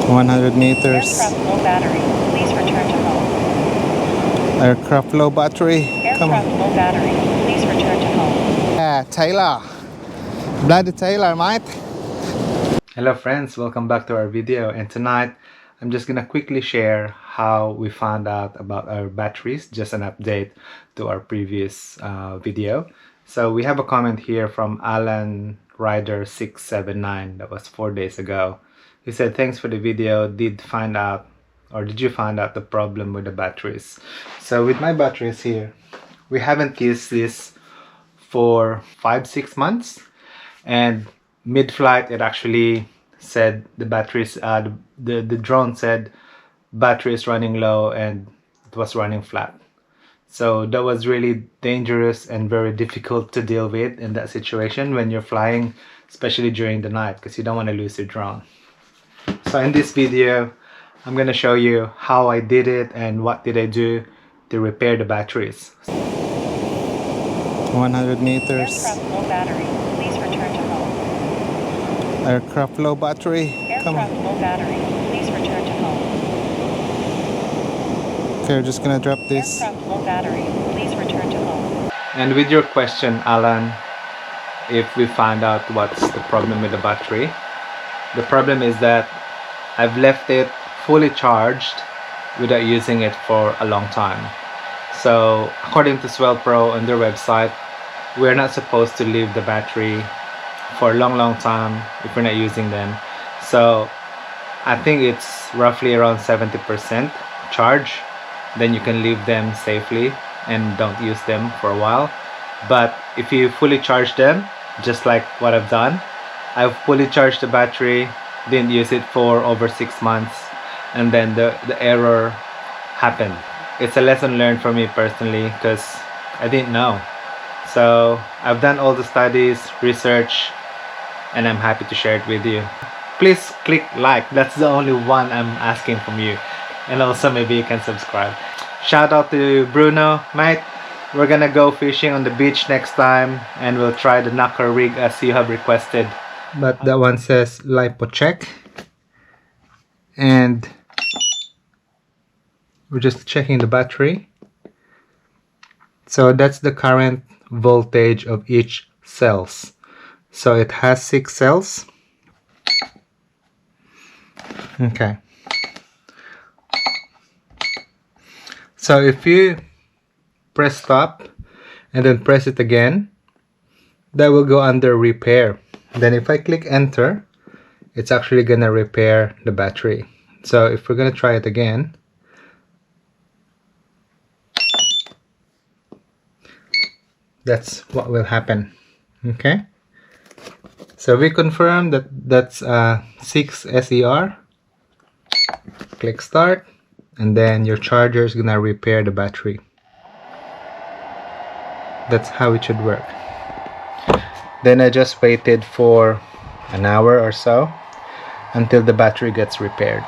100 meters. Aircraft low battery. Please return to home. Aircraft low battery. Come Aircraft on. low battery. Please return to home. Yeah, Taylor. Bloody Taylor, mate. Hello friends, welcome back to our video, and tonight I'm just gonna quickly share how we found out about our batteries, just an update to our previous video. So we have a comment here from Alan Rider 679, that was 4 days ago. He said, thanks for the video, did you find out the problem with the batteries? So with my batteries here, we haven't used this for 5-6 months, and mid-flight it actually said the batteries the drone said battery is running low and it was running flat. So that was really dangerous and very difficult to deal with in that situation when you're flying, especially during the night, because you don't want to lose your drone. So in this video I'm going to show you how I did it and what did I do to repair the batteries. 100 meters. Aircraft low battery. Please return to home. Aircraft low battery. Come Aircraft on. low battery. Please return to home. Okay, we're just gonna drop this. Aircraft low battery. Please return to home. And with your question, Alan, if we found out what's the problem with the battery, the problem is that I've left it fully charged without using it for a long time. So according to SwellPro on their website, we're not supposed to leave the battery for a long time if we're not using them. So I think it's roughly around 70% charge, then you can leave them safely and don't use them for a while. But if you fully charge them, just like what I've done, I've fully charged the battery, didn't use it for over 6 months, and then the error happened. It's a lesson learned for me personally, because I didn't know. So I've done all the studies, research, and I'm happy to share it with you. Please click like, that's the only one I'm asking from you. And also maybe you can subscribe. Shout out to Bruno, mate. We're gonna go fishing on the beach next time, and we'll try the knucker rig as you have requested. But that one says LiPo check, and we're just checking the battery. So that's the current voltage of each cells. So it has 6 cells. Okay. So if you press stop and then press it again, that will go under repair. Then if I click enter, it's actually gonna repair the battery. So if we're gonna try it again, that's what will happen. Okay, so we confirm that that's 6 SER. Click start, and then your charger is gonna repair the battery. That's how it should work. Then I just waited for an hour or so until the battery gets repaired.